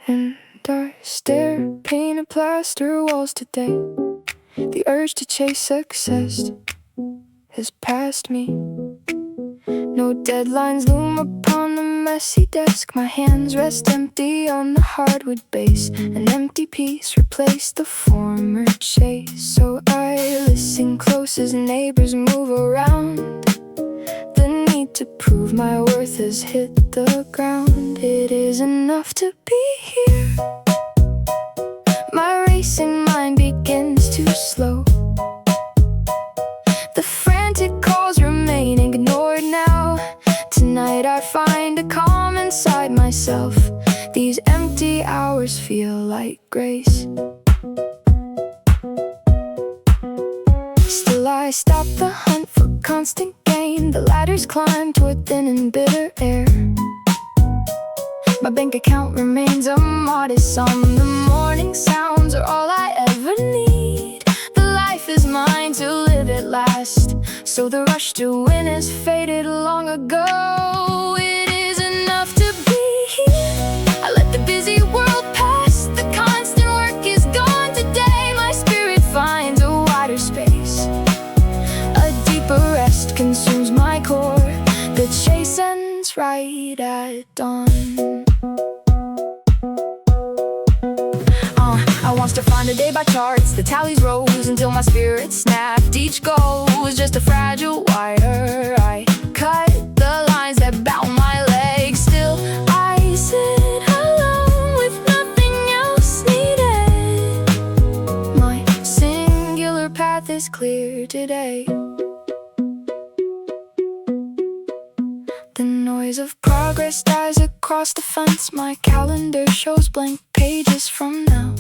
And I stare at painted plaster walls today. The urge to chase success has passed me. No deadlines loom upon the messy desk. My hands rest empty on the hardwood base. An empty piece replaced the former chase. So I listen close as neighbors move around. The need to prove my worth has hit the ground. It is enough to be here. My racing mind begins to slow. The frantic calls remain ignored now. Tonight I find a calm inside myself. These empty hours feel like grace. Still I stop the hunt for constant gain. The ladders climb toward thin and bitter air. My bank account remains a modest sum. The morning sounds are all I ever need. The life is mine to live at last. So the rush to win has faded long ago. It is enough to be here. I let the busy world pass. The constant work is gone today. My spirit finds a wider space. A deeper rest consumes my core. The chase ends right at dawn. I want to find a day by charts. The tallies rose until my spirit snapped. Each goal was just a fragile wire. I cut the lines that bound my legs. Still I sit alone with nothing else needed. My singular path is clear today. The noise of progress dies across the fence. My calendar shows blank pages from now.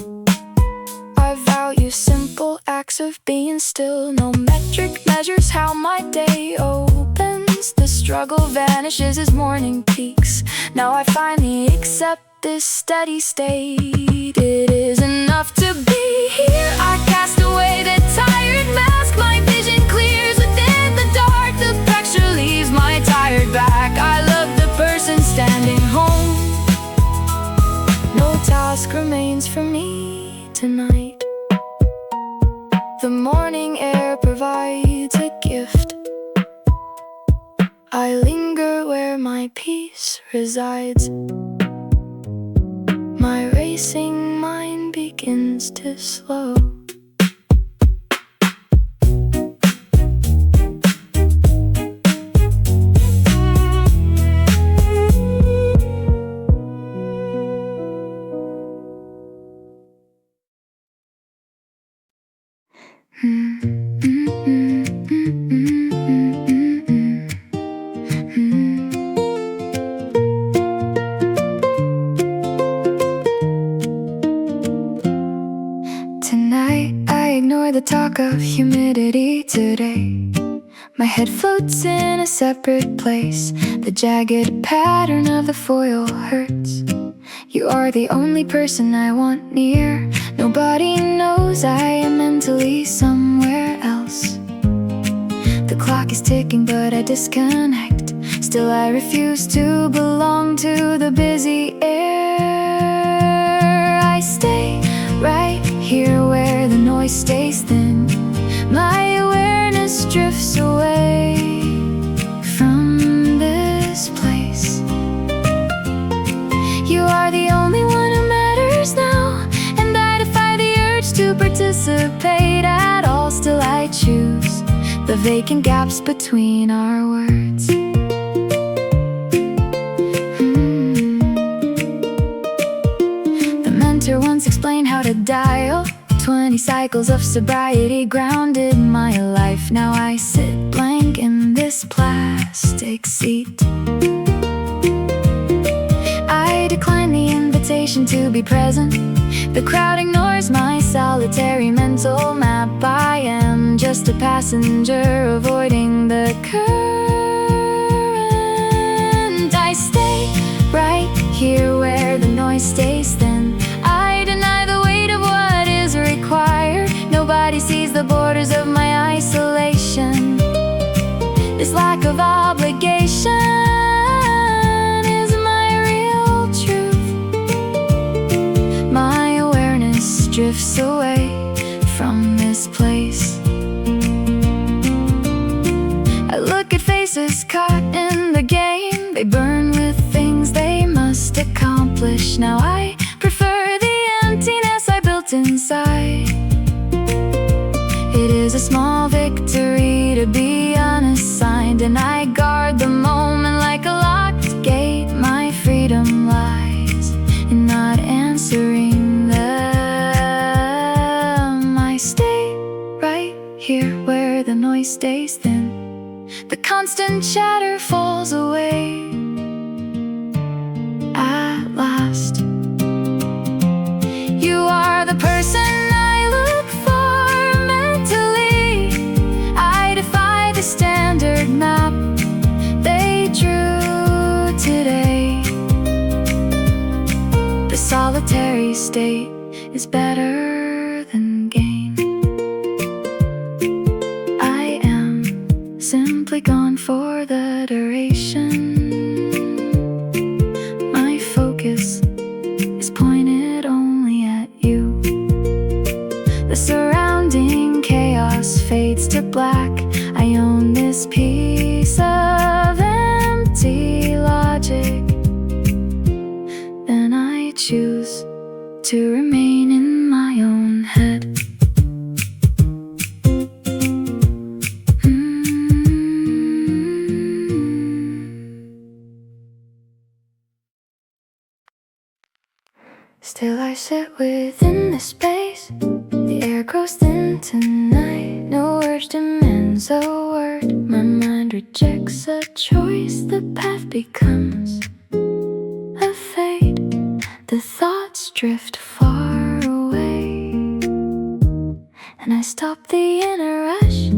I value simple acts of being still. No metric measures how my day opens. The struggle vanishes as morning peaks. Now I finally accept this steady state. It is enough to be here. I cast away the tired mask. My vision clears within the dark. The pressure leaves my tired back. I love the person standing home. No task remains for me tonight. The morning air provides a gift. I linger where my peace resides. My racing mind begins to slow. Tonight I ignore the talk of humidity today. My head floats in a separate place. The jagged pattern of the foil hurts. You are the only person I want near. Nobody knows I am mentally somewhere else. The clock is ticking but I disconnect. Still I refuse to belong to the busy air. I stay right here where the noise stays thin. My awareness drifts away from this place. You are the only one who matters now, and I defy the urge to participate at all. Still I choose the vacant gaps between our words. The mentor once explained how to dial 20 cycles of sobriety grounded my life. Now I sit blank in this plastic seat. I decline the invitation to be present. The crowd ignores my solitary mental map. I am just a passenger avoiding the current. I stay right here where the noise stays thin. I deny the weight of what is required. Nobody sees the borders of my isolation. This lack of obligation is my real truth. drifts away from this place. I look at faces caught in the game. They burn with things they must accomplish. Now I prefer the emptiness I built inside. It is a small victory to be unassigned, and I guard the moment like a locked gate. My freedom lies in not answering them. I stay right here where the noise stays thin. The constant chatter falls away. At last, you are the person I look for mentally. I defy the standard map they drew today. The solitary state is better than gain. I am simply gone for the duration. My focus is pointed only at you. The surrounding chaos fades to black. I own this piece of empty logic. Then I choose to remain in my own head. Still I sit within this space. The air grows thin tonight. No urge demands a word. My mind rejects a choice. The path becomes a fade. The thoughts drift far away, and I stop the inner rush.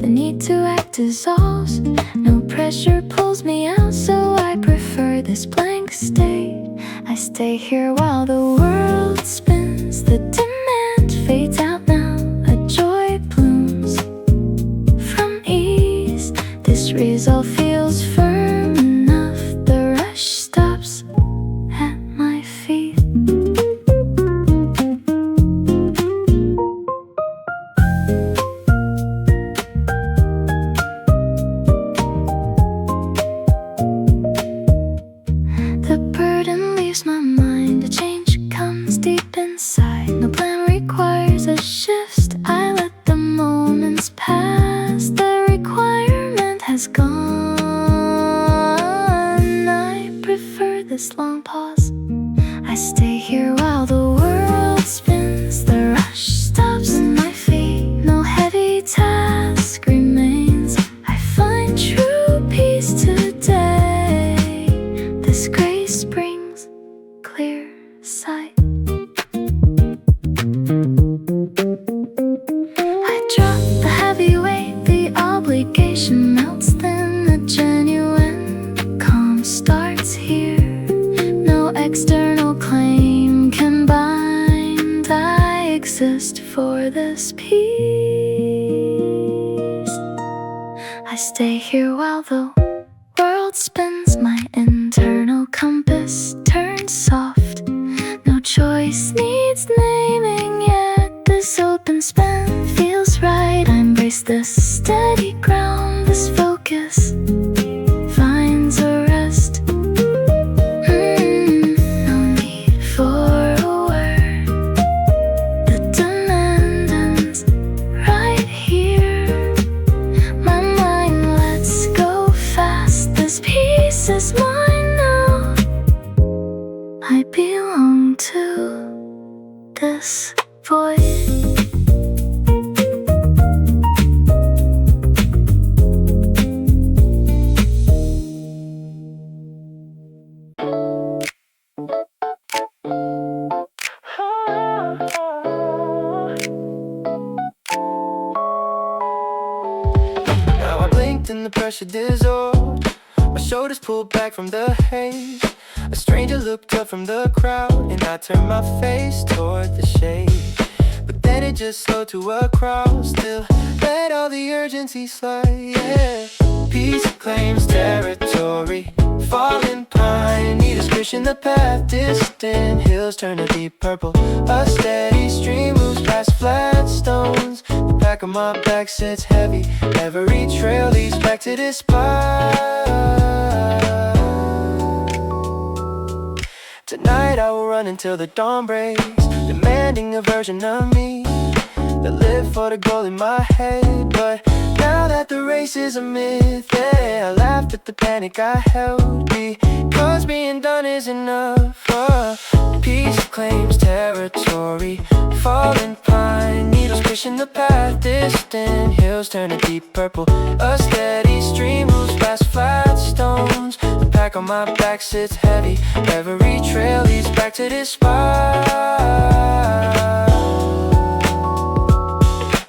The need to act dissolves. No pressure pulls me out, so I prefer this blank state. I stay here while the world spins. The demand fades out now. A joy blooms from ease. This resolve feels firm enough. The rush stops at my feet. The burden leaves my mind. A change comes deep inside. No plan requires a shift. I let the moments pass. The requirement has gone. I prefer this long pause. I stay here while the world spins. The rush stops at my feet. No heavy task remains. I find true peace today. This grace brings clear sight. I drop the heavy weight. The obligation melts thin. The genuine calm starts here. No external claim can bind. I exist for this peace. I stay here while the world spins. My internal compass turns soft. No choice needs naming yet. This open span feels right. I embrace this steady ground. This focus finds a rest. No need for a word. The demand ends right here. My mind lets go fast. This peace is mine now. I belong to this void. Now I blinked and the pressure dissolved. My shoulders pulled back from the haze. A stranger looked up from the crowd, and I turned my face toward the shade. But then it just slowed to a crawl. Still let all the urgency slide, yeah. Peace claims territory. falling pine, needles pushing the path, distant hills turn a deep purple. A steady stream moves past flat stones. The back of my back sits heavy. Every trail leads back to this spot. Tonight I will run until the dawn breaks, demanding a version of me that lived for the goal in my head. But now that the race is a myth, yeah, I laughed at the panic I held, because being done is enough. Peace claims territory, fallen pine, needles pushing the path, distant hills turn a deep purple. A steady stream moves past flat stones. The pack on my back sits heavy. Every trail leads back to this spot.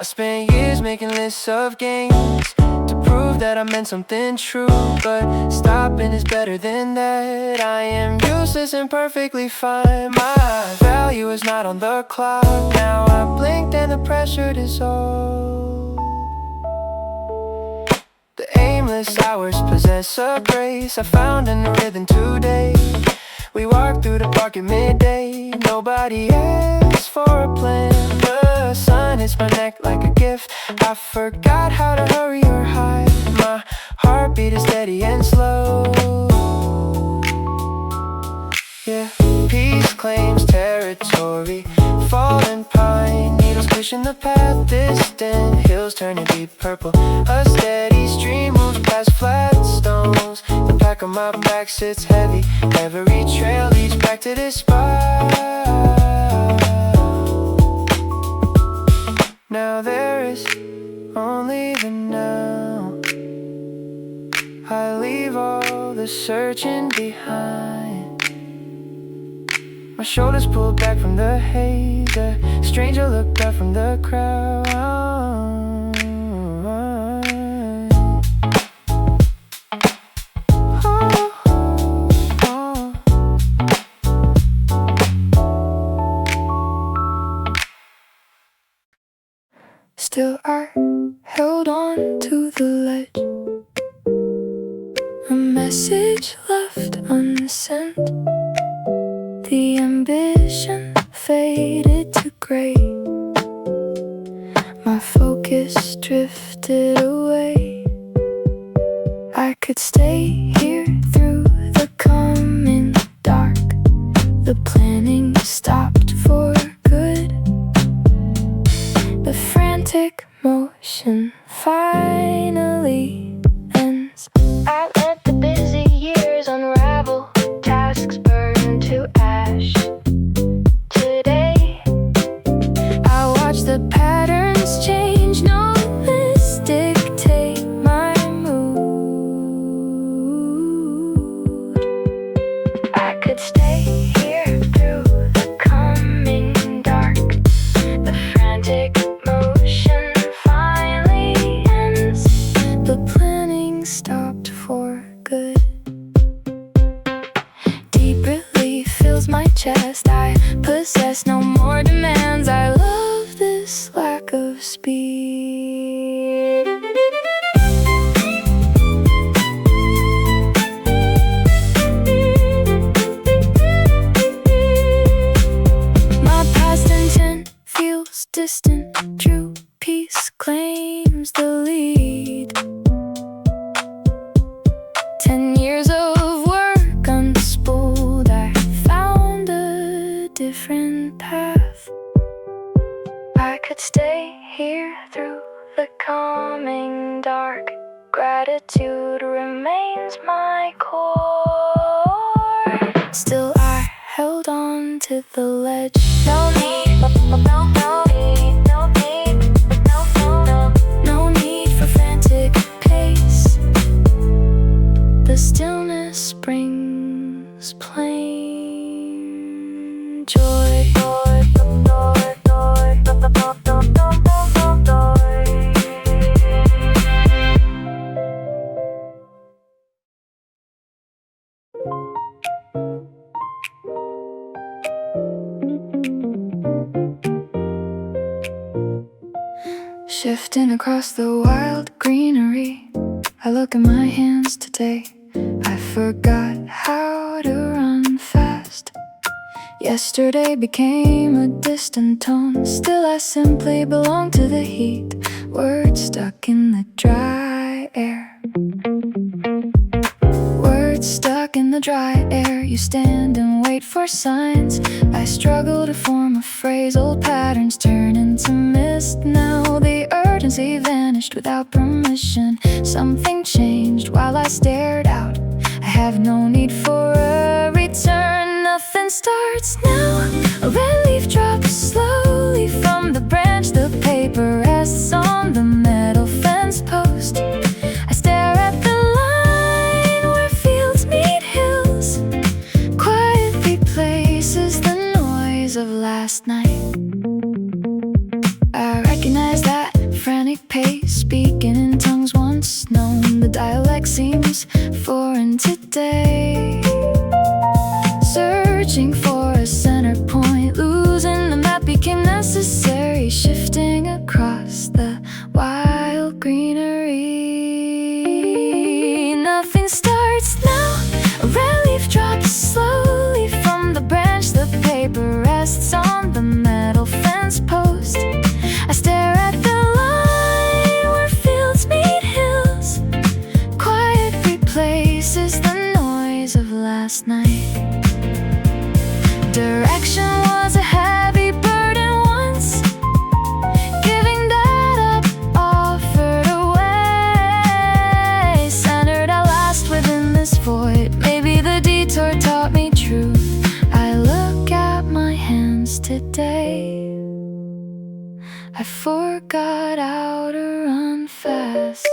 I spent years making lists of games to prove that I meant something true, but stopping is better than that. I am useless and perfectly fine. My value is not on the clock. Now I blinked and the pressure dissolved. The aimless hours possess a grace I found in the rhythm today. We walked through the park at midday. Nobody asked for a plan. The sun hits my neck like a gift. I forgot how to hurry or hide. My heartbeat is steady and slow. Yeah, peace claims territory, fallen pine, needles pushing the path, distant hills turning deep purple. A steady stream moves past flat stones. The back of my back sits heavy. Every trail leads back to this spot. Now there is only the now. I leave all the searching behind. My shoulders pulled back from the haze. A stranger looked up from the crowd. Still I held on to the ledge, a message left unsent. The ambition faded to gray. My focus drifted away. I could stay here through the coming dark. The planning stopped for good. The frantic motion finally ends. I let the busy years unravel, tasks burn to ash. Today I watch the patterns change, no lists dictate my mood. I could stay here through the coming dark. The frantic motion finally ends. The planning stopped for good. Deep relief fills my chest. I possess no more demands. I love this lack of speed. My past intent feels distant. True peace claims the lead. 10 years of work unspooled. I found a different path. I could stay here through the coming dark. Gratitude remains my core. Still I held on to the ledge. No need, no need, no need, no need for frantic pace. The stillness brings plain joy. Shifting across the wild greenery, I look at my hands today. I forgot how to run fast. Yesterday became a distant tone. Still I simply belong to the heat. Words stuck in the dry air. Words stuck in the dry air. You stand and wait for signs. I struggle to form a phrase. Old patterns turn into mist. Now the urgency vanished without permission. Something changed while I stared out. I have no need for a return. Nothing starts now. A red leaf drops slowly from the branch. The paper rests on the metal fence post. I stare at the line where fields meet hills. Quiet replaces the noise of last night. I recognize that frantic pace, speaking in tongues once known. The dialect seems foreign today. Searching for a center point, losing the map became necessary. Shifting across the wild greenery. Nothing starts now. A red leaf drops slowly from the branch. The paper rests on the metal fence post. I stare at the line where fields meet hills. Quiet replaces the noise of last night. Direction was a heavy burden once. Giving that up, offered away. Centered at last within this void. Maybe the detour taught me truth. I look at my hands today. I forgot how to run fast.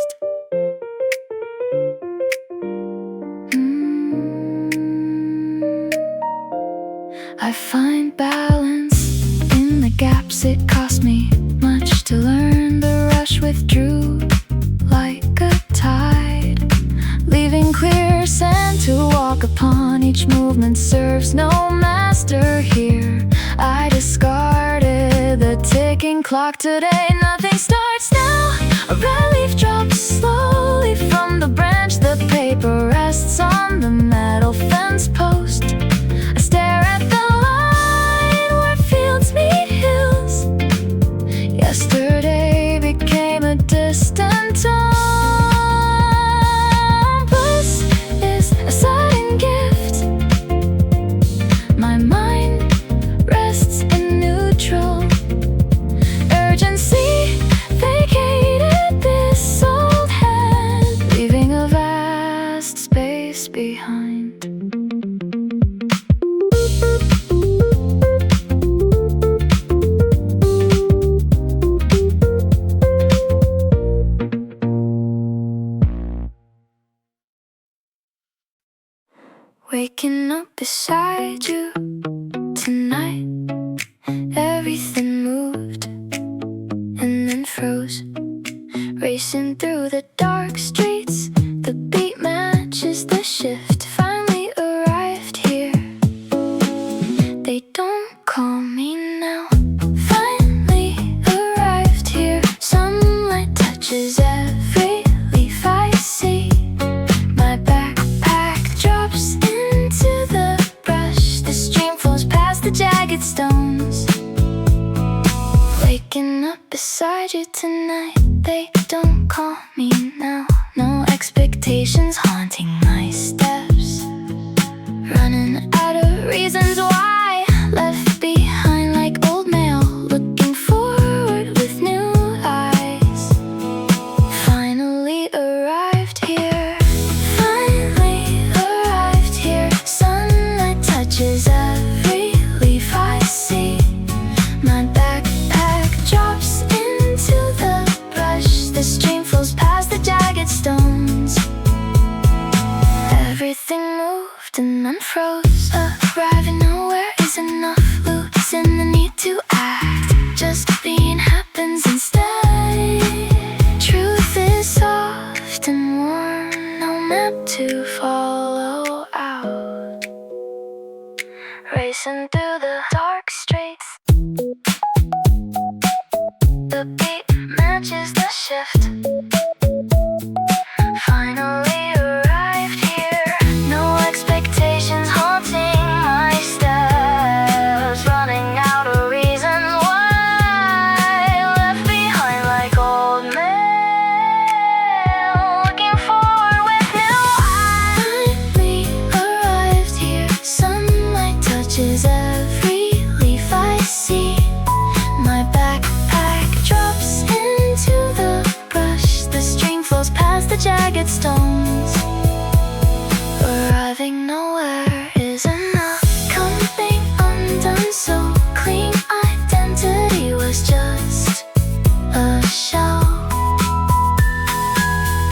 I find balance in the gaps. It cost me much to learn. The rush withdrew like a tide, leaving clear sand to walk upon. Each movement serves no master here. I discarded the ticking clock today. Nothing starts now. A red leaf drops slowly from the branch. The paper rests on the metal fence post. I stare at the line where fields meet hills. Yesterday became a distant tone. Bliss is a sudden gift. My mind rests in neutral. Urgency vacated this old hand, leaving a vast space behind. Waking up beside you tonight. Everything moved and then froze. Racing through the dark streets. The beat matches the shift. Finally arrived here. They don't call me now. Finally arrived here. Sunlight touches every leaf I see. My backpack drops into the brush. The stream flows past the jagged stones. Waking up beside you tonight. They don't call me now. No expectations haunting my steps. Running out of reasons why. Left behind like old mail. Looking forward with new eyes. Finally arrived here. Finally arrived here. Sunlight touches every leaf I see. My backpack drops into the brush. The stream flows past the jagged stones. Everything moved and unfroze. Arriving nowhere is enough. Losing the need to act. Just being happens instead. Truth is soft and warm. No map to follow out. Racing through the dark streets. The beat matches the shift. Finally arrived here. No expectations catches every leaf I see. My backpack drops into the brush. The stream flows past the jagged stones. Arriving nowhere is enough. Coming undone so clean. Identity was just a shell.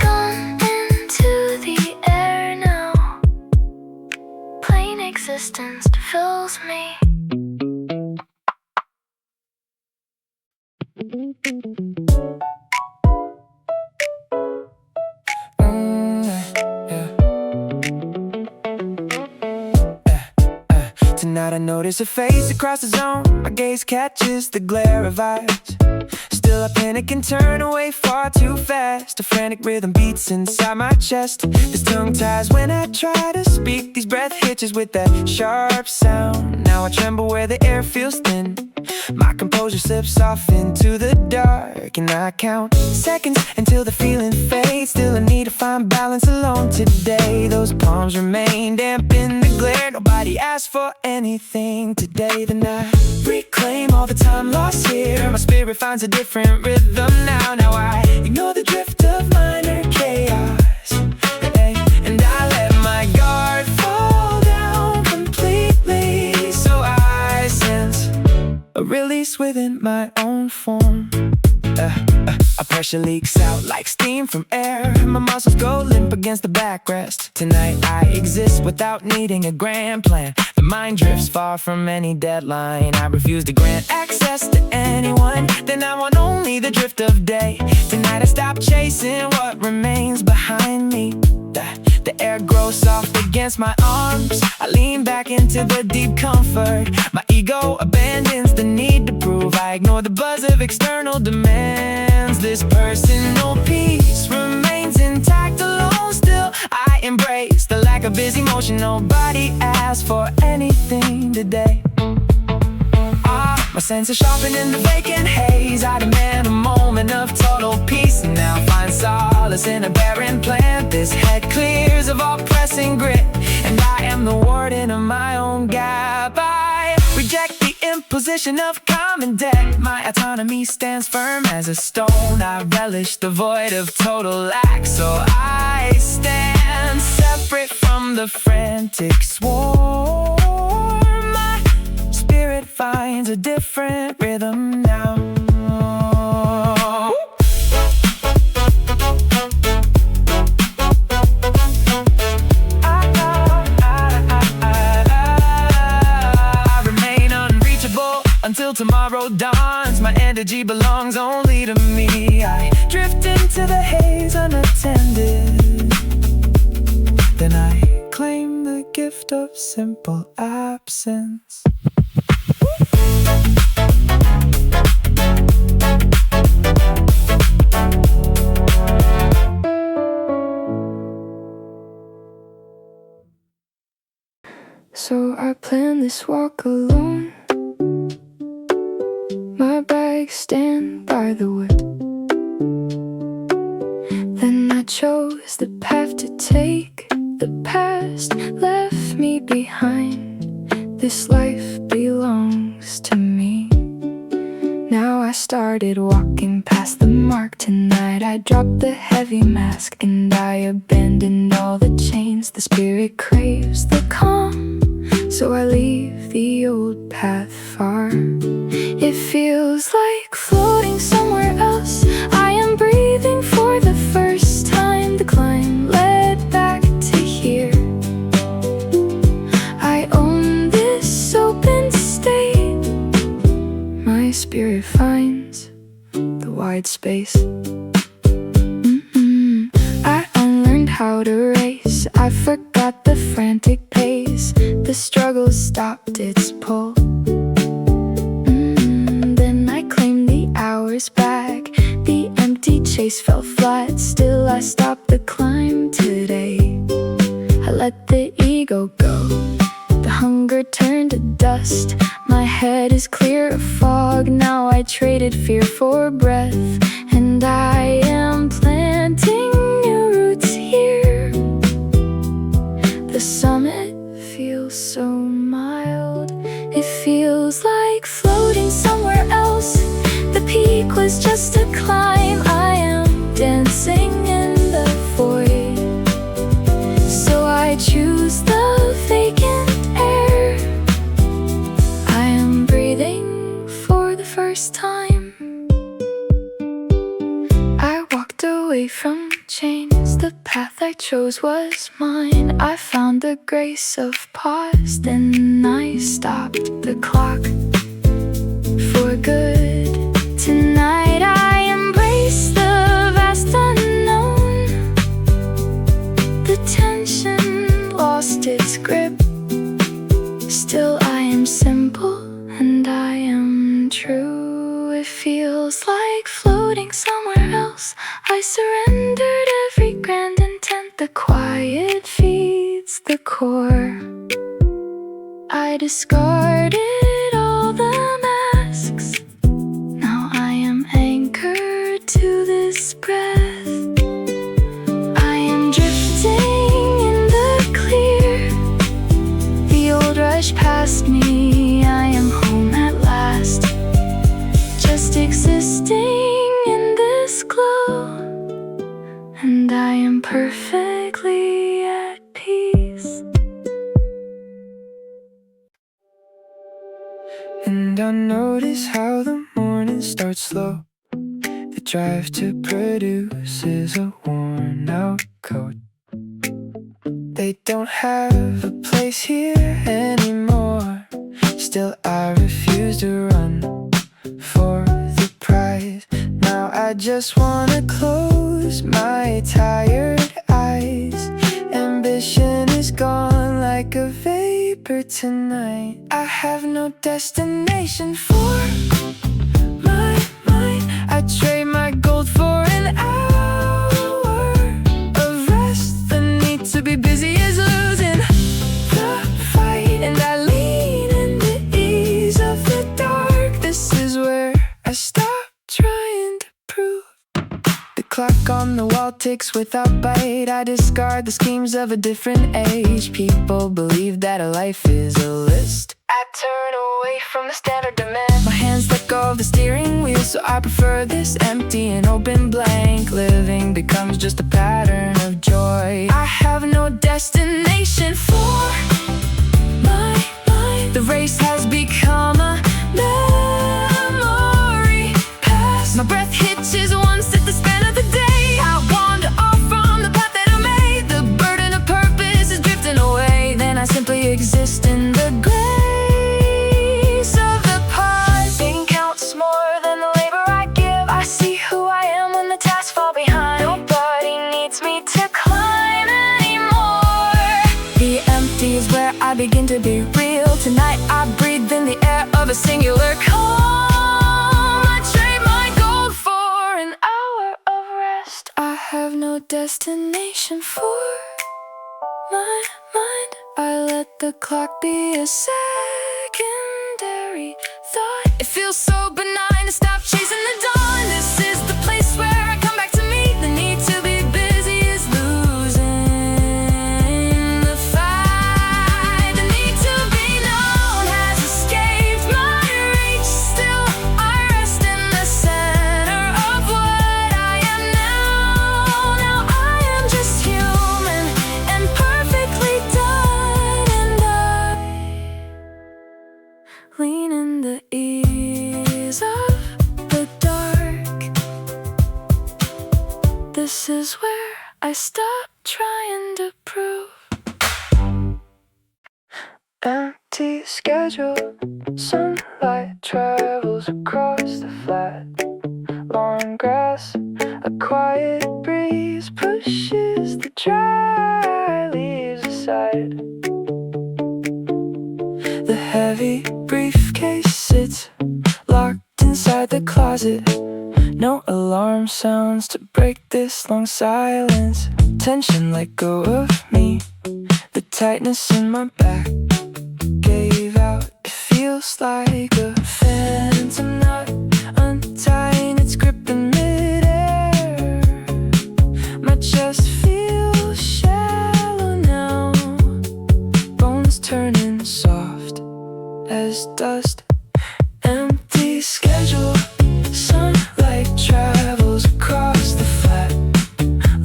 Gone into the air now. Plain existence fills me. Tonight I notice a face across the zone. My gaze catches the glare of eyes. Still I panic and turn away far too fast. A frantic rhythm beats inside my chest. This tongue ties when I try to speak. These breath hitches with that sharp sound. Now I tremble where the air feels thin. My composure slips off into the dark, and I count seconds until the feeling fades. Still I need to find balance alone today. Those palms remain damp in the glare. Nobody asked for anything today. Then I reclaim all the time lost here. My spirit finds a different rhythm now. Now I ignore the drift of minor chaos, and I let my guard fall down completely. So I sense a release within my own form. A pressure leaks out like steam from air. My muscles go limp against the backrest. Tonight I exist without needing a grand plan. The mind drifts far from any deadline. I refuse to grant access to anyone. Then I want only the drift of day. Tonight I stop chasing what remains behind me. The air grows soft against my arms. I lean back into the deep comfort. My ego abandons the need to prove. I ignore the buzz of external demands. This personal peace remains intact alone. Still I embrace the lack of busy motion. Nobody asked for anything today. My senses sharpen in the vacant haze. I demand a moment of total peace, and now find solace in a barren plant. This head clears of all pressing grit, and I am the warden of my own gap. I reject the imposition of common debt. My autonomy stands firm as a stone. I relish the void of total lack. So I stand separate from the frantic swarm. Spirit finds a different rhythm now. I remain unreachable until tomorrow dawns. My energy belongs only to me. I drift into the haze unattended. Then I claim the gift of simple absence. So I plan this walk alone. My bags stand by the whip. Then I chose the path to take. The past left me behind. This life belongs to me. Now I started walking past the mark. Tonight I dropped the heavy mask, and I abandoned all the chains. The spirit craves the calm, so I leave the old path far. It feels like floating somewhere else. I am breathing for the first time. The climb led back to here. I own this open state. My spirit finds the wide space. I unlearned how to race. I forgot the frantic pace. The struggle stopped its pull. Then I claimed the hours back. The empty chase fell flat. Still I stopped the climb today. I let the ego go. The hunger turned to dust. My head is clear of fog. Now I traded fear for breath, and I am planting new roots here. The summit feels so mild. It feels like floating somewhere else. The peak was just a climb. I am dancing in the void. So I choose the vacant air. I am breathing for the first time. I walked away from chains. The path I chose was mine. I found the grace of pause. Then I stopped the clock for good. Tonight I embrace the vast unknown. The tension lost its grip. Still I am simple and I am true. It feels like floating somewhere else. I surrendered every grand intent. The quiet feeds the core. I discarded all the masks. Now I am anchored to this breath. I am drifting in the clear. The old rush past me. I am home at last. Just existing in this glow. And I am perfectly at peace. And I notice how the morning starts slow. The drive to produce is a worn out coat. They don't have a place here anymore. Still I refuse to run for the prize. Now I just wanna close my tired eyes. Ambition is gone like a vapor tonight. I have no destination for my mind. I trade my gold for an hour of rest. The need to be busy is losing the fight. And I lean in the ease of the dark. This is where I stop trying to prove. The clock on the wall ticks without bite. I discard the schemes of a different age. People believe that a life is a list. I turn away from the standard demand. My hands let go of the steering wheel, so I prefer this empty and open blank. Living becomes just a pattern of joy. I have no destination for my mind. The race has become a memory past. My breath hitches once at the span of the day. I wander off from the path that I made. The burden of purpose is drifting away. Then I simply exist in the grace of the pause. Being counts more than the labor I give. I see who I am when the tasks fall behind. Nobody needs me to climb anymore. The empty is where I begin to be real. Tonight I breathe in the air of a singular calm. I trade my gold for an hour of rest. I have no destination for my mind. I let the clock be a secondary thought. It feels so benign to stop chasing the dawn. This is the place where I come back to me. The need to be busy is losing the fight. The need to be known has escaped my reach. Still I rest in the center of what I am now. Now I am just human and perfectly done. And I lean in the ease of the dark. This is where I stop trying to prove. Empty schedule, sunlight travels across the flat. Long grass, a quiet breeze pushes the dry leaves aside. The heavy briefcase sits locked inside the closet. No alarm sounds to break this long silence. Tension let go of me. The tightness in my back gave out. It feels like a phantom knot untying its grip in midair. My chest feels shallow now. Bones turning soft as as dust. Empty schedule, sunlight travels across the flat,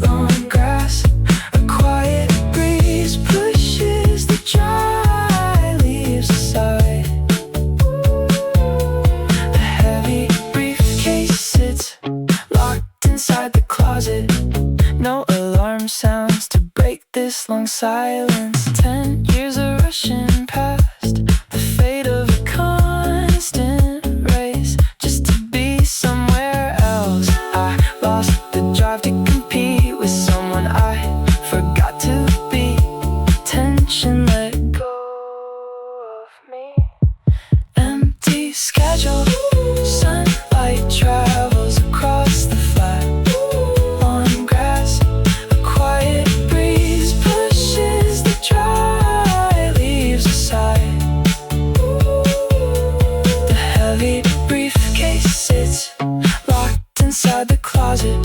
long grass. A quiet breeze pushes the dry leaves aside. A heavy briefcase sits locked inside the closet. No alarm sounds to break this long silence. 10 years are rushing past, the fate of a constant race just to be somewhere else. I lost the drive to compete with someone I forgot to be. Tension let go of me. Empty schedule, sunlight travels across the flat, on grass. A quiet breeze pushes the dry leaves aside. The heavy briefcase sits locked inside the closet.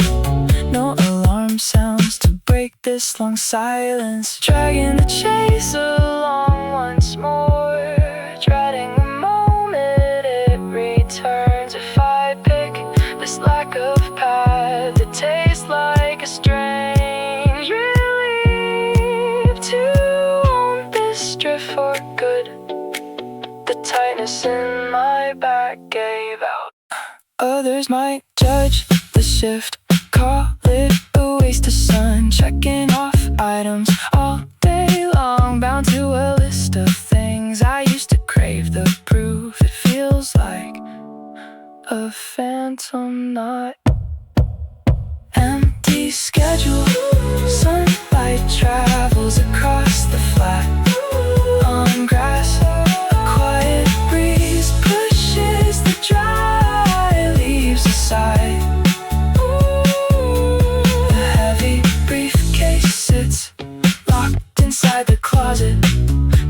No alarm sounds to break this long silence. Dragging the chase along once more, dreading the moment it returns. If I pick this lack of path, it tastes like a strange relief to own this drift for good. The tightness in my back gave out. Others might judge the shift, call it a waste of sun, checking off items all day long, bound to a list of things I used to crave. The proof, it feels like a phantom, not empty schedule. Sunlight travels across the flat, on grass. A quiet breeze pushes the dry leaves aside. The heavy briefcase sits locked inside the closet.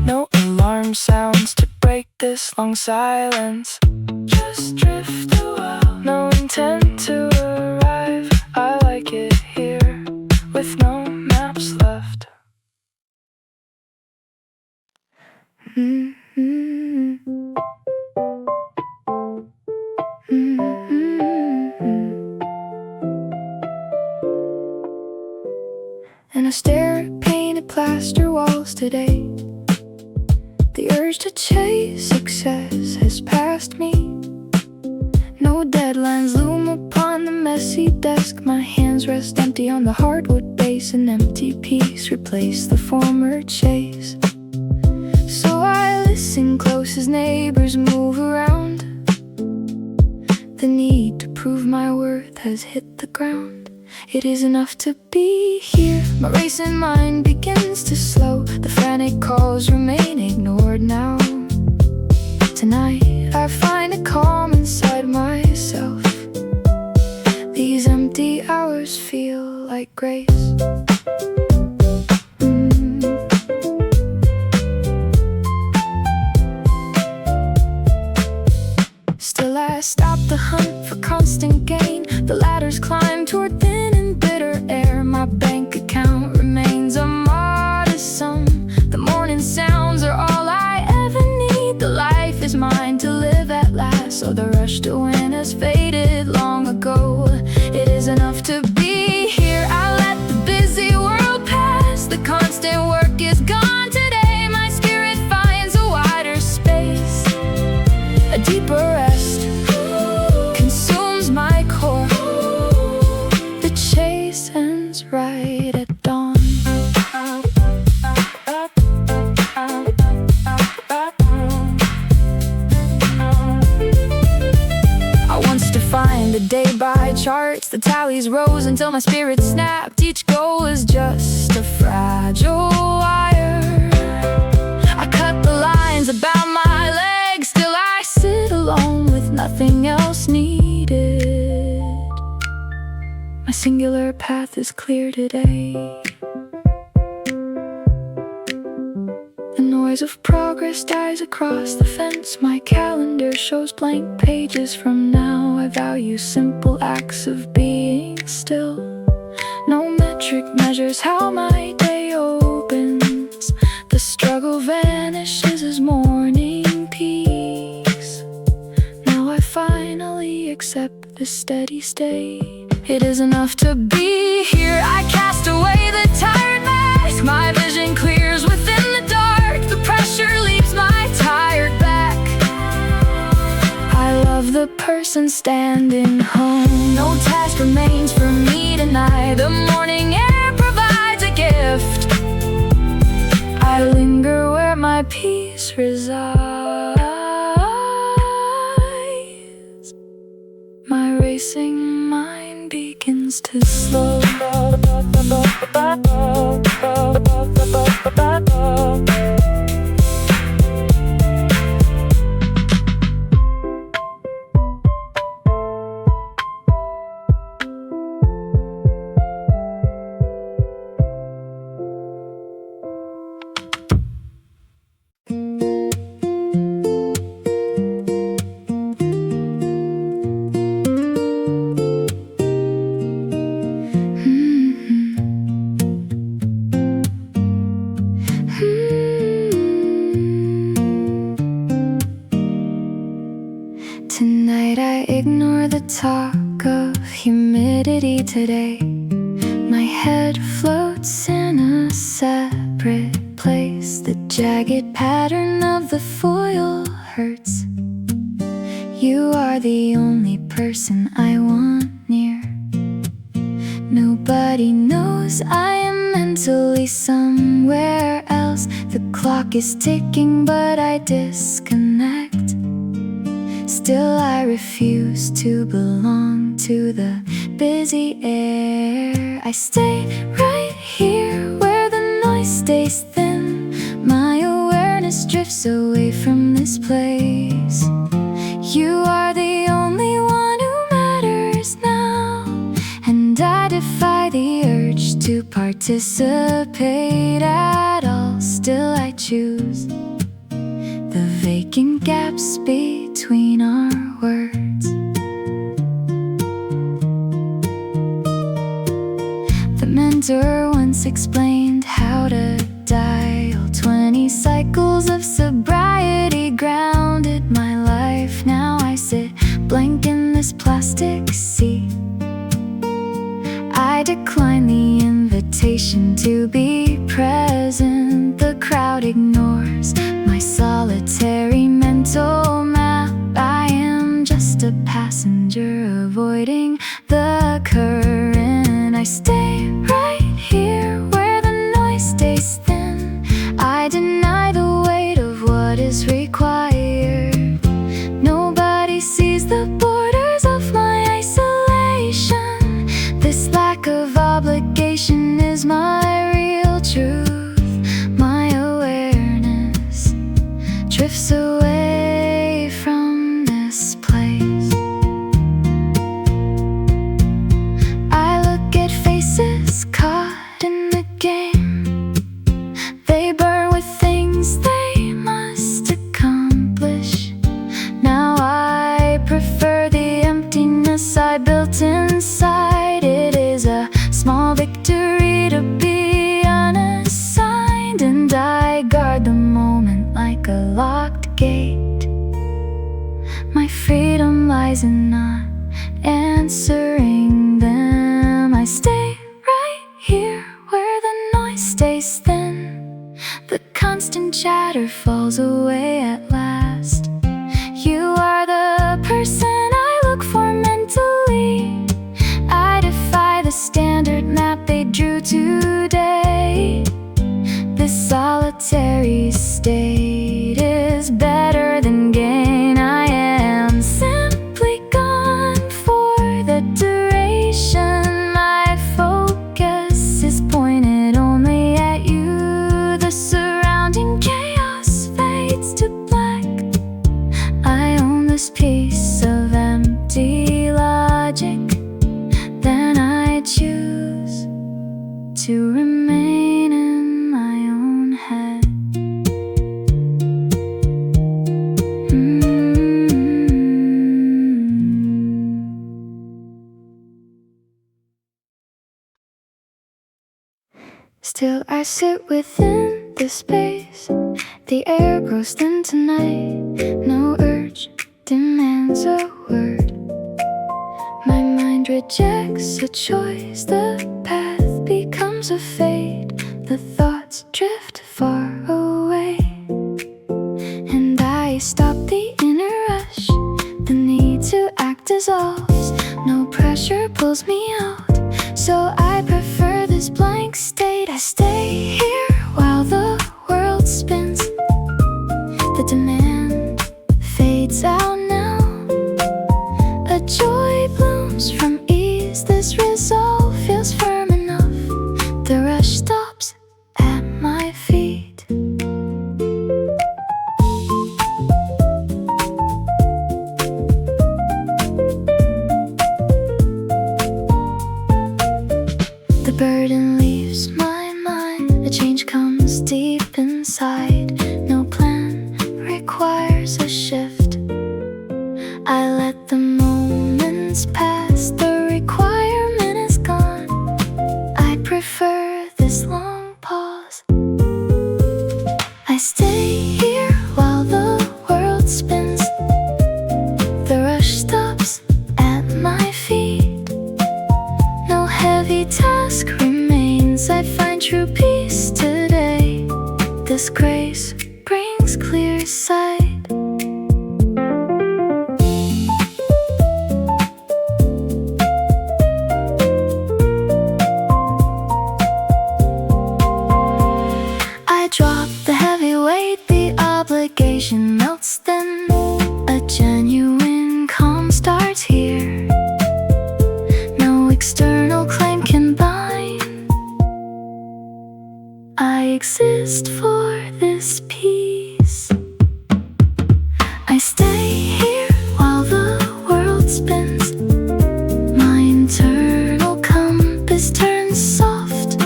No alarm sounds to break this long silence. Just drift a while, no intent to arrive. I like it here, with no maps left. And I stare at painted plaster walls today. The urge to chase success has passed me. No deadlines loom upon the messy desk. My hands rest empty on the hardwood base. An empty piece replaced the former chase. So I listen close as neighbors move around. The need to prove my worth has hit the ground. It is enough to be here. My racing mind begins to slow. The frantic calls remain ignored now. Tonight I find a calm inside myself. These empty hours feel like grace. Still I stop the hunt for constant gain. The ladders climb toward thin and bitter air. My bank account remains a modest sum. The morning sounds are all I ever need. The life is mine to live at last. So the rush to win has faded long ago. It is enough to be here. I let the busy world pass. The constant work is gone today. My spirit finds a wider space. A deeper rest consumes my core. The chase ends right at dawn. I once defined the day by charts. The tallies rose until my spirit snapped. Each goal is just a fragile wire. I cut the lines about my legs. Still I sit alone with nothing else needed. My singular path is clear today. The noise of progress dies across the fence. My calendar shows blank pages from now. I value simple acts of being still. No metric measures how my day opens. The struggle vanishes as morning peace. we accept the steady state. It is enough to be here. I cast away the tired mask. My vision clears within the dark. The pressure leaves my tired back. I love the person standing home. No task remains for me tonight. The morning air provides a gift. I linger where my peace resides. My racing mind begins to slow. Tonight I ignore the talk of humidity today. My head floats in a separate place. The jagged pattern of the foil hurts. You are the only person I want near. Nobody knows I am mentally somewhere else. The clock is ticking but I disconnect. Still I refuse to belong to the busy air. I stay right here where the noise stays thin. My awareness drifts away from this place. You are the only one who matters now, and I defy the urge to participate at all. Still I choose the vacant gaps between our words. The mentor once explained how to dial 20 cycles of sobriety grounded my life. Now I sit blank in this plastic seat. I decline the invitation to be present. The crowd ignores my solitary mental map. I am just a passenger avoiding the current. I stay right here where the noise stays thin. I deny the weight of what is required. Nobody sees the borders of my isolation. This lack of obligation is my real truth. My awareness drifts away from this place. I look at faces caught in the game. They burn with things they must accomplish. Now I prefer the emptiness I built inside. It is a small victory to be unassigned, and I guard the moment like a locked gate. My freedom lies in not answering them. I stay right here where the noise stays thin. The constant chatter falls away at last. You are the person I look for mentally. I defy the standard map they drew today. This solitary state is better than gain. I am simply gone for the duration. My focus is pointed only at you. The surrounding chaos fades to black. I own this piece of empty logic. Then I choose to remain in my own head. Still I sit within this space. The air grows thin tonight. No urge demands a word. rejects a choice, the path becomes a fade. The thoughts drift far away, and I stop the inner rush. The need to act dissolves, no pressure pulls me out. So I prefer this blank state. I stay here while the world spins. The demand fades out now. A joy blooms from ease. This resolve feels firm enough. The rush stops at my feet. The burden leaves my mind. A change comes deep inside. No plan requires a shift. I let the moments pass. The requirement is gone. I prefer this long pause. I stay here while the world spins. The rush stops at my feet. No heavy task remains. I find true peace today. This grace brings clear sight. I drop the heavy weight, the obligation melts then. A genuine calm starts here. No external claim can bind. I exist for this peace. I stay here while the world spins. My internal compass turns soft.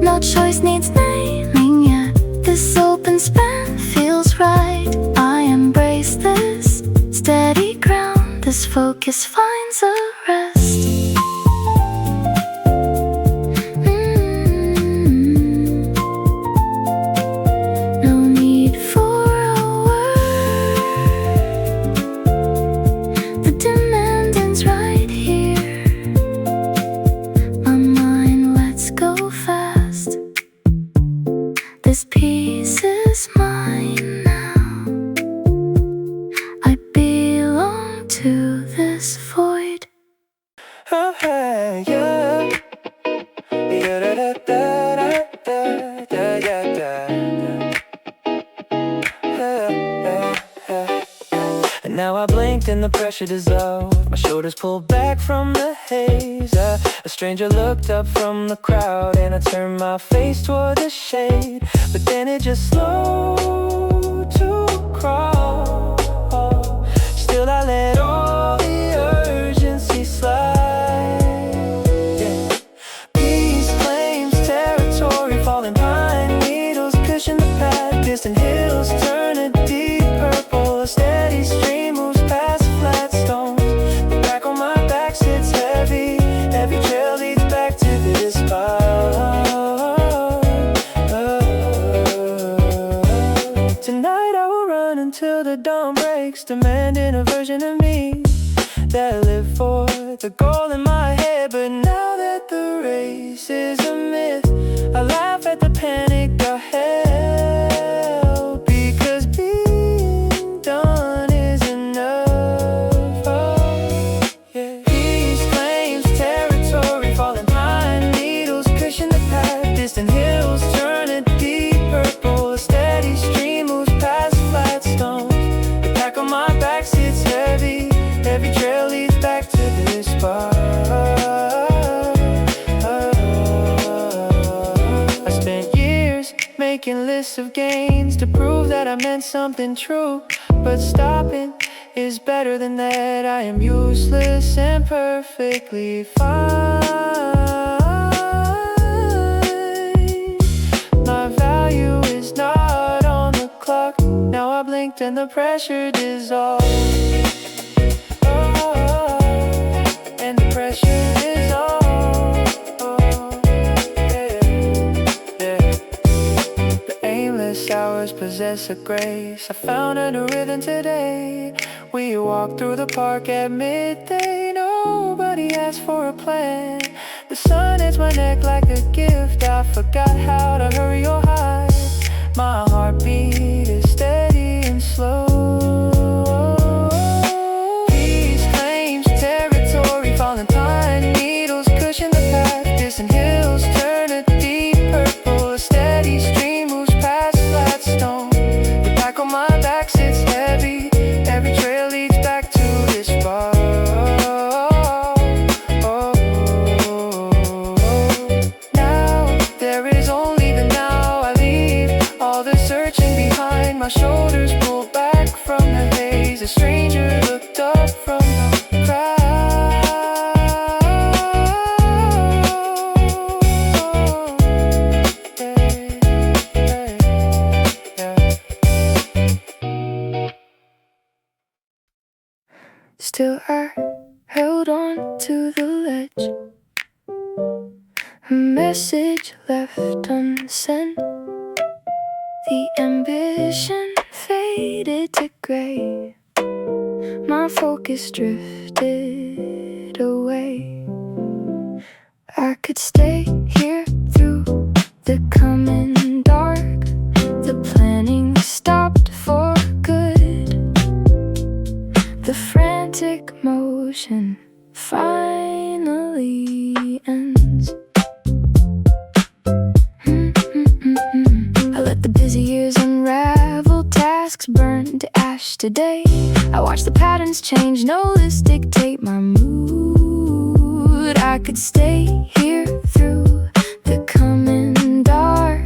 No choice needs naming yet. This open span feels right. I embrace this steady ground. This focus finds a rest. No need for a word. The demand ends right here. My mind lets go fast. This peace is mine now. I belong to this void. Oh, hey, yeah. Yeah, da, da, da, da, da, da, da, da. And now I blinked and the pressure dissolved. My shoulders pulled back from the haze. A stranger looked up from the crowd, and I turned my face toward the shade. But then it just slowed to a crawl. Still I let all the urgency slide. Yeah. Peace claims territory, falling pine needles cushion the path. Distant hills turn a deep purple. A steady stream moves past flat stones. The back on my back sits heavy. Every trail leads back to this spot. Tonight I will run until the dawn breaks, demanding a version of me that lived for the goal in my head. But now that the race is a myth, I laugh at the panic I held, because being done is enough. Oh, yeah. Peace claims territory, falling pine needles cushion the path. Distant hills turn a deep purple. A steady stream moves past flat stones. The pack on my back sits heavy. Every trail leads back to this spot. I spent years making lists of gains to prove that I meant something true. But stopping is better than that. I am useless and perfectly fine. My value is not on the clock. Now I blinked and the pressure dissolved. Oh, and the pressure dissolved. Oh, yeah, yeah. The aimless hours possess a grace. I found a new rhythm today. We walked through the park at midday. Nobody Nobody asked for a plan. The sun is my neck like a gift. I forgot how to hurry or hide. My heartbeat is steady and slow. These claims territory, falling pine needles cushion the path. Distant hills turn a deep purple. A steady stream moves past flat stone. The back on my back sits heavy. Every trail leads back to this bar. Now there is only the now. I leave all the searching behind. My shoulders pull back from the haze. A stranger looked up from the crowd. Still I held on to the ledge. A message left unsent. The ambition faded to gray. My focus drifted away. I could stay here through the coming dark. The planning stopped for good. The frantic motion finally ends. I let the busy years unravel, tasks burn to ash today. I watch the patterns change, no lists dictate my mood. I could stay here through the coming dark.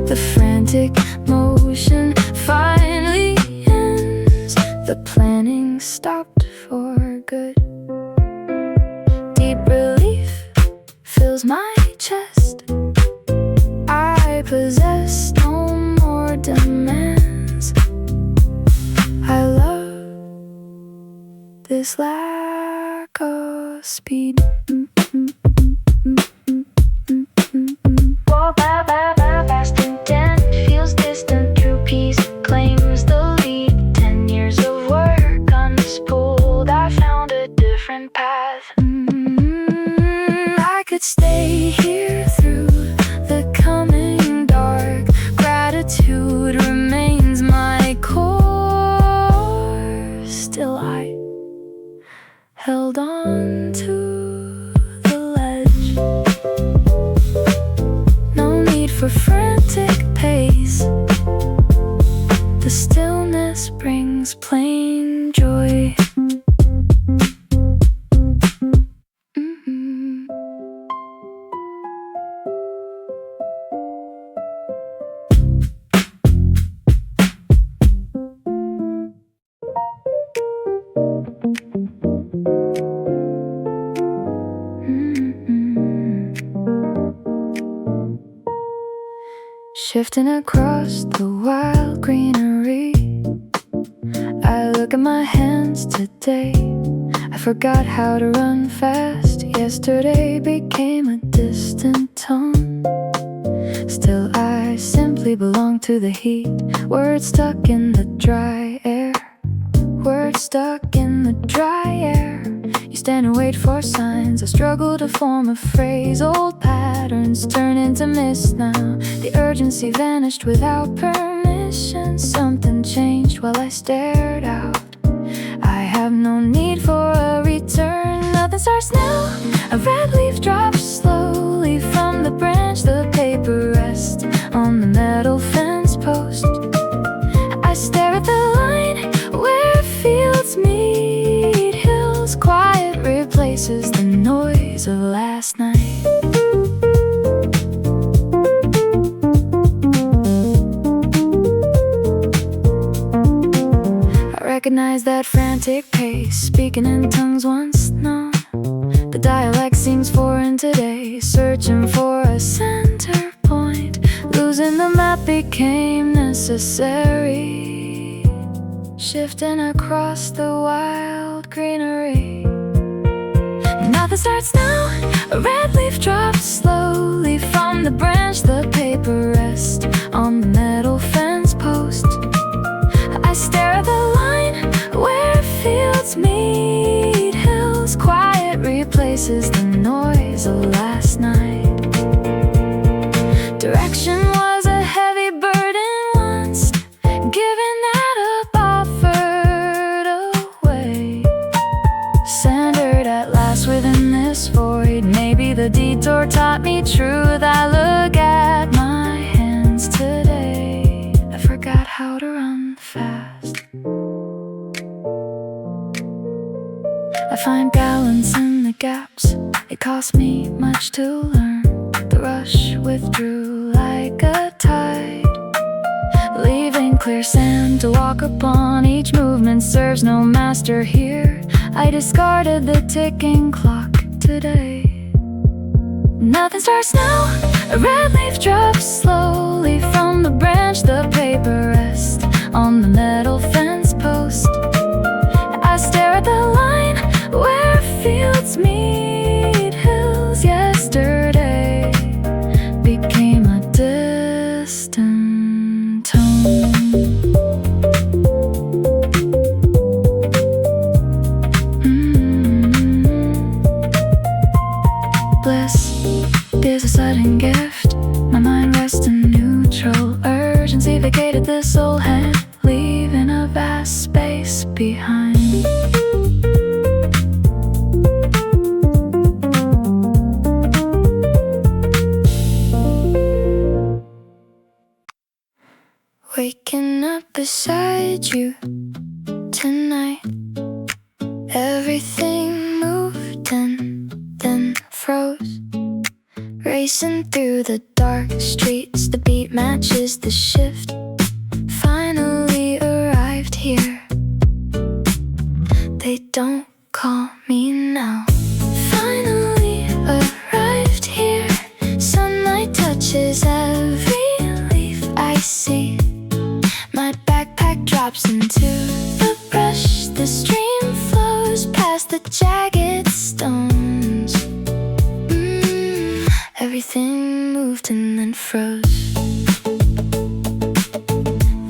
The frantic motion finally ends. The planning stopped for good. Deep relief fills my chest. I possess no more demands. I love this lack of speed. Walk fast and intent feels distant. True peace claims the lead. 10 years of work unspooled. I found a different path. I could stay here through the coming dark. Gratitude remains my core. Still I held on to the ledge. No need for frantic pace. The stillness brings plain joy. Shifting across the wild greenery, I look at my hands today. I forgot how to run fast. Yesterday became a distant tone. Still I simply belong to the heat. Words stuck in the dry air. Words stuck in the dry air. You stand and wait for signs. I struggle to form a phrase. Old patterns turn into mist now. The urgency vanished without permission. Something changed while I stared out. I have no need for a return. Nothing starts now. A red leaf drops slowly from the branch. The paper rests on the metal fence post. I stare at the line where fields meet hills. Quiet replaces the noise of last night. I recognize that frantic pace, speaking in tongues once known. The dialect seems foreign today, searching for a center point. Losing the map became necessary. Shifting across the wild greenery. Nothing starts now. A red leaf drops slowly from the branch. The paper rests on the metal fence post. I stare at the line where fields meet hills. Quiet replaces replaces the noise of last night. Direction was a heavy burden once, given that up offered away. Centered at last within this void, maybe the detour taught me truth. I look at my hands today, I forgot how to run fast. I find balance in the gaps, it cost me much to learn. The rush withdrew like a tide, leaving clear sand to walk upon. Each movement serves no master here. I discarded the ticking clock today. Nothing starts now, a red leaf drops slowly from the branch. The paper rests on the metal fence post. I stare at the line where fields meet hills. Yesterday became a distant tone. Bliss is a sudden gift. My mind rests in neutral. Urgency vacated the soul head, leaving a vast space behind. Waking up beside you tonight, everything moved and then froze. Racing through the dark streets, the beat matches the shift. Finally arrived here, they don't call me now. Finally arrived here, sunlight touches every leaf I see. My backpack drops into the brush, the stream flows past the jagged stones. Everything moved and then froze.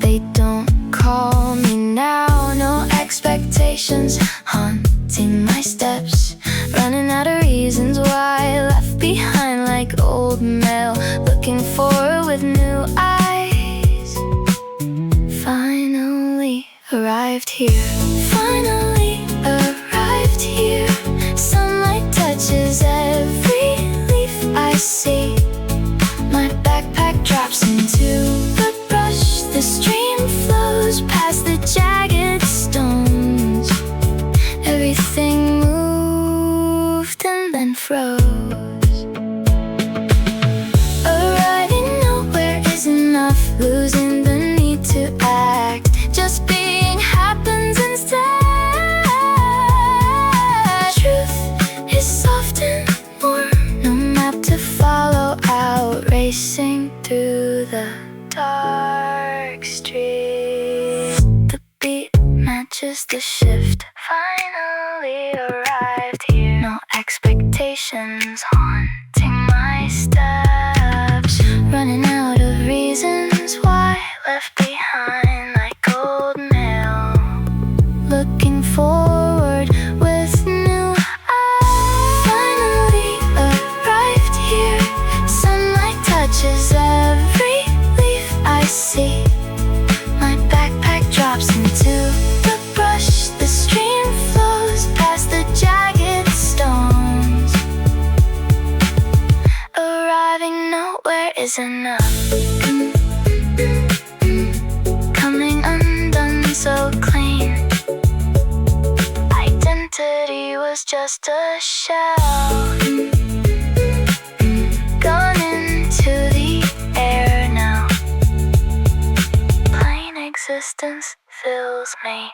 They don't call me now, no expectations haunting my steps. Running out of reasons why, left behind like old mail, looking forward with new eyes. Finally arrived here. Finally arrived here. Sunlight touches every leaf I see. My backpack drops into the brush, the stream flows past the jagged stones. Everything moved and then froze. Arriving nowhere is enough, losing the need to act. Just being happens instead. Truth is soft and warm, no map to follow out. Racing through the dark street, the beat matches the shift. Finally arrived here, no expectations haunting my steps. Running out of reasons why, left behind like old mail, looking forward with new eyes. Finally arrived here, sunlight touches every leaf I see. My backpack drops into the brush, the stream flows past the jagged stones. Arriving nowhere is enough, coming undone so clean. Identity was just a shell, gone into the air now. Plain existence fills me.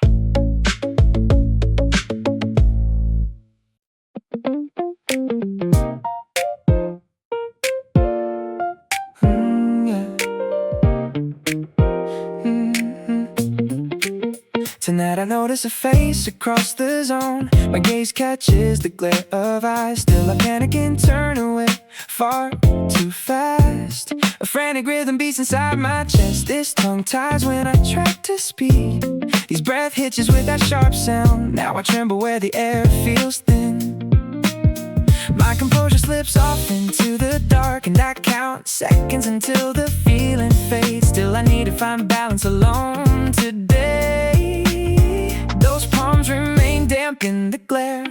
Tonight I notice a face across the zone. My gaze catches the glare of eyes. Still I panic and turn away far too fast. A frantic rhythm beats inside my chest. This tongue ties when I try to speak. These breath hitches with that sharp sound. Now I tremble where the air feels thin. My composure slips off into the dark, and I count seconds until the feeling fades. Still I need to find balance alone today. Those palms remain damp in the glare.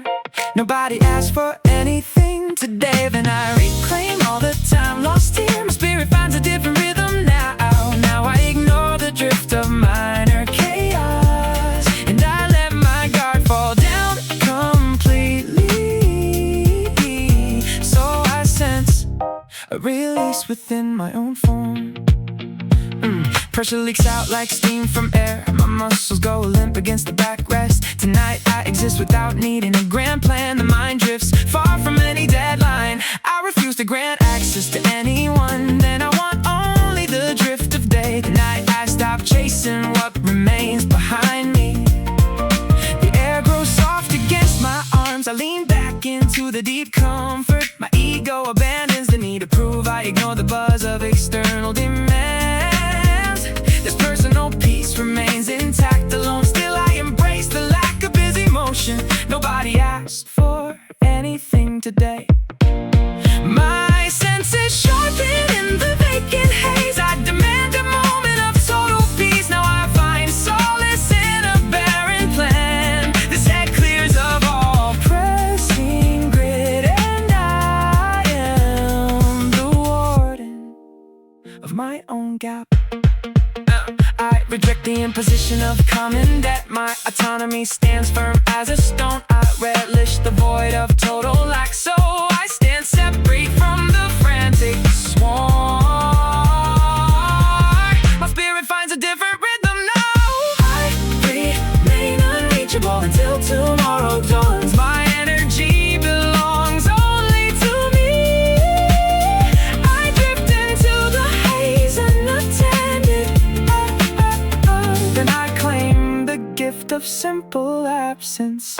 Nobody asked for anything today. Then I reclaim all the time lost here. My spirit finds a different rhythm now. Now I ignore the drift of minor chaos, and I let my guard fall down completely. So I sense a release within my own form. Pressure leaks out like steam from air. My muscles go limp against the backrest. Tonight I exist without needing a grand plan. The mind drifts far from any deadline. I refuse to grant access to anyone. Then I want only the drift of day. Tonight I stop chasing what remains behind me. The air grows soft against my arms. I lean back into the deep comfort. My ego abandons the need to prove. I ignore the buzz of external demands. This personal peace remains intact. Alone still I embrace the lack of busy motion. Nobody asked for anything today. My senses sharpen in the vacant haze. I demand a moment of total peace. Now I find solace in a barren plan. This head clears of all pressing grit, and I am the warden of my own gap. I reject the imposition of common debt. My autonomy stands firm as a stone. I relish the void of total lack. So I stand separate from the frantic swarm. My spirit finds a different rhythm now. I remain unreachable until tomorrow dawns. My energy belongs only to me. I drift into the haze unattended. Then I claim the gift of simple absence.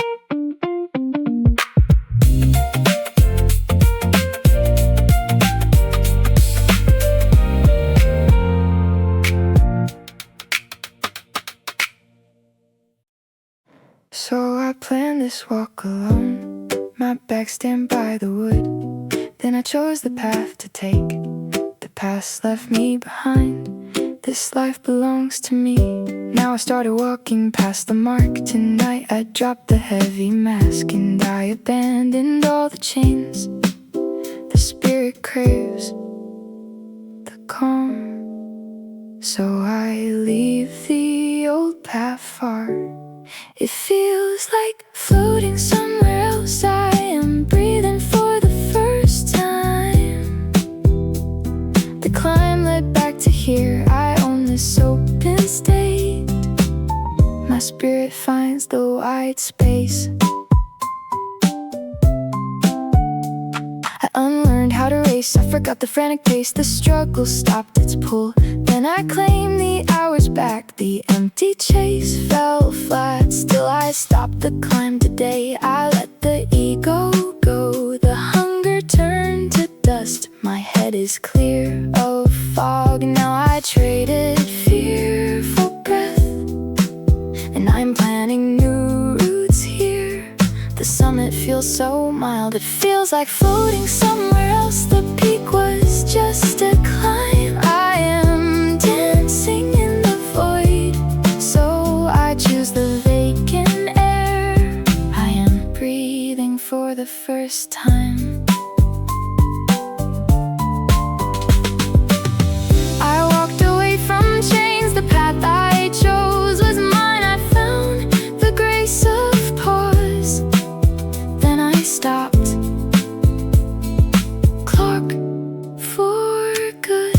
So I planned this walk alone. My back stand by the wood. Then I chose the path to take. The past left me behind. This life belongs to me. Now I started walking past the mark. Tonight I dropped the heavy mask, and I abandoned all the chains. The spirit craves the calm. So I leave the old path far. It feels like floating somewhere else. I am breathing for the first time. The climb led back to here. I own this open state. My spirit finds the white space. I unlearned how to race. I forgot the frantic pace. The struggle stopped its pull. Then I claimed the hours back. The empty chase fell flat. Still I stopped the climb today. I let the ego go. The hunger turned to dust. My head is clear of fog. Now I traded fear for breath, and I'm planning new routes here. The summit feels so mild. It feels like floating somewhere else. The peak was just a climb. I am dancing in the void. So I choose the vacant air. I am breathing for the first time. I walked away from chains. The path I chose was mine. I found the grace of pause. Then I stopped. Clock for good.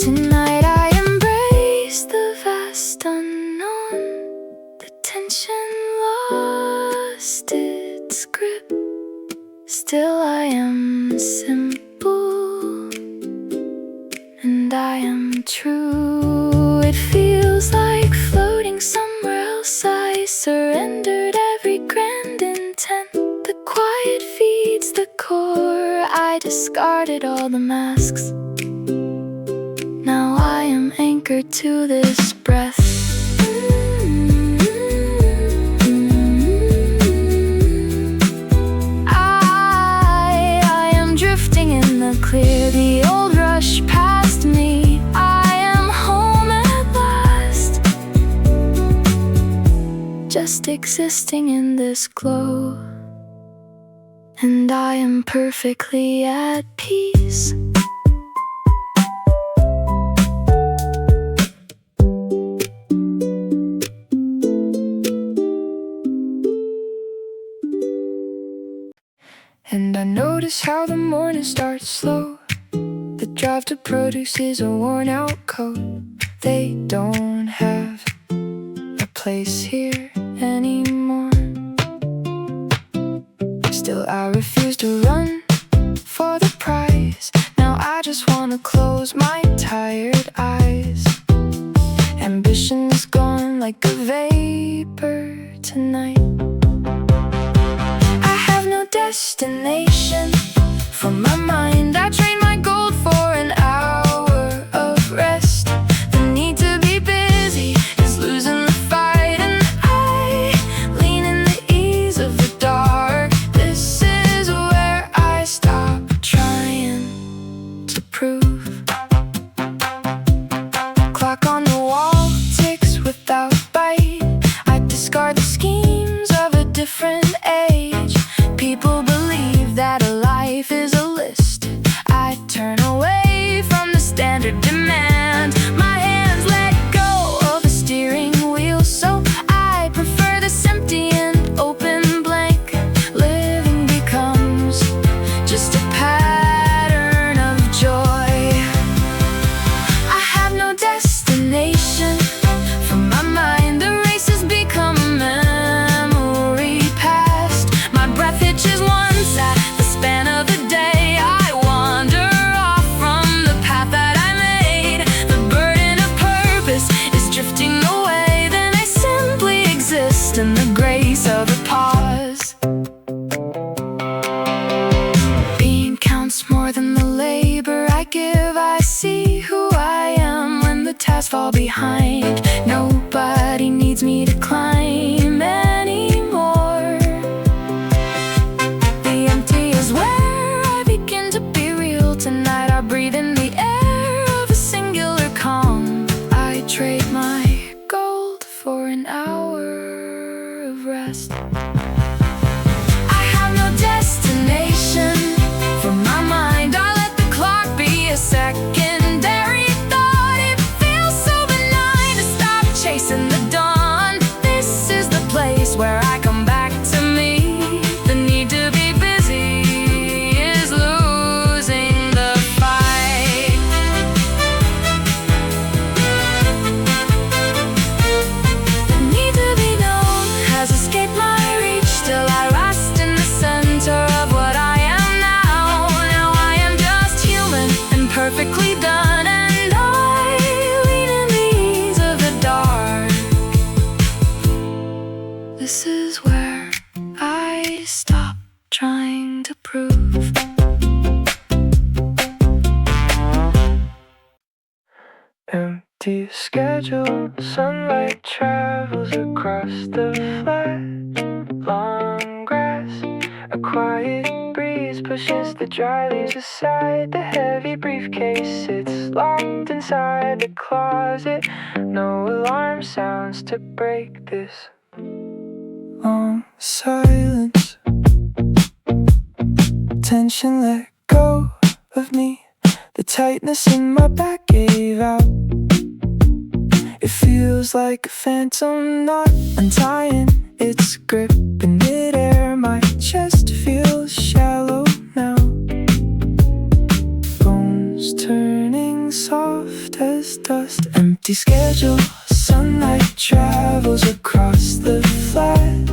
Tonight I embrace the vast unknown. The tension lost its grip. Still I am simple, and I am true. It feels like floating somewhere else. I surrendered every grand intent. The quiet feeds the core. I discarded all the masks. Now I am anchored to this breath. just existing in this glow. And I am perfectly at peace. And I notice how the morning starts slow. The drive to produce is a worn out coat. They don't have a place here anymore. Still I refuse to run for the prize. Now I just wanna close my tired eyes. Ambition is gone like a vapor tonight. I have no destination from my mind. I trade my gold for an hour of rest. The need to be busy is losing the fight, and I lean in the ease of the dark. This is where I stop trying to prove. Clock on the wall ticks without bite. I discard the schemes of a different age. People believe that a life is a list. I turn away from the standard demand. My hands let go of the steering wheel, so I prefer this empty and open blank. Living becomes just a pattern of joy. I have no destination from my mind. The race has become a memory past. My breath hitches once at the span of the day. I wander off from the path that I made. The burden of purpose is drifting away. Then I simply exist in the grace of a pause. Being counts more than the labor I give. I see who I am when the tasks fall behind. Nobody needs me to climb anymore. The empty is where I begin to be real. Tonight I breathe in the air of a singular calm. I trade my gold for an hour of rest. I have no destination from my mind. I let the clock be a secondary thought. It feels so benign to stop chasing the dawn. This is the place where I come back to me. The need to be busy is losing the fight. The need to be known has escaped my reach. Still I rest in the center of what I am now. Now I am just human and perfectly done, and I lean in the ease of the dark. This is where I stop trying to prove. Empty schedule, sunlight travels across the flat, long grass. A quiet breeze pushes the dry leaves aside. The heavy briefcase sits locked inside the closet. No alarm sounds to break this long silence. Tension let go of me. The tightness in my back gave out. It feels like a phantom knot untying its grip in midair. My chest feels shallow now. Bones turning soft as dust. Empty schedule, sunlight travels across the flat,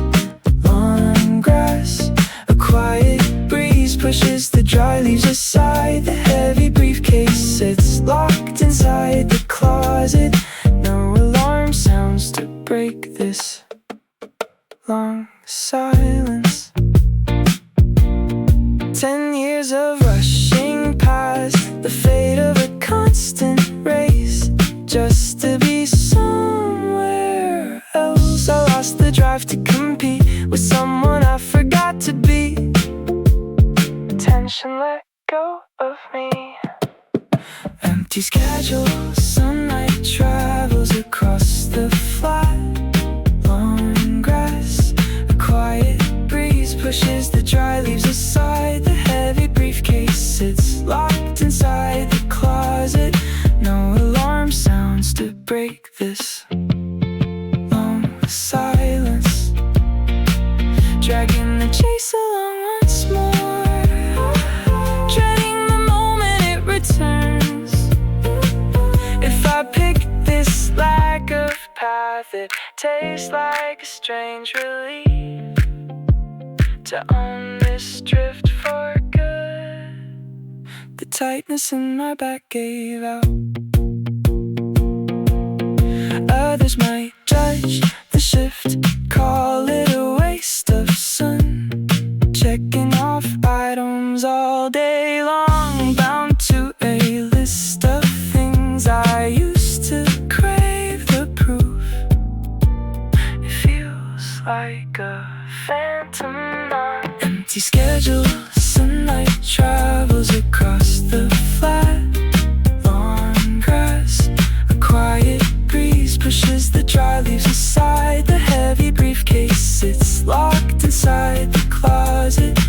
long grass. A quiet breeze pushes the dry leaves aside. The heavy briefcase sits locked inside the closet. No alarm sounds to break this long silence. 10 years of rushing past, the fate of a constant race, just to be somewhere else. I lost the drive to compete with someone I forgot to be. Tension let go of me. Empty schedule, sunlight travels across the flat, long grass. tastes like a strange relief to own this drift for good. The tightness in my back gave out. Others might judge the shift, call it a waste of sun. Checking off items all day long, bound to a list of things I used to crave. The proof, it feels like a phantom, not empty schedule. Sunlight travels across the flat lawn grass. A quiet breeze pushes the dry leaves aside. The heavy briefcase sits locked inside the closet.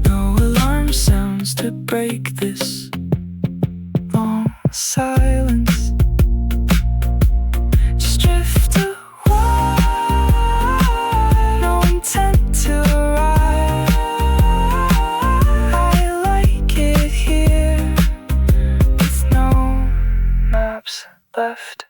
No alarm sounds to break this long silence. Just drift away, no intent to arrive. I like it here with no maps left.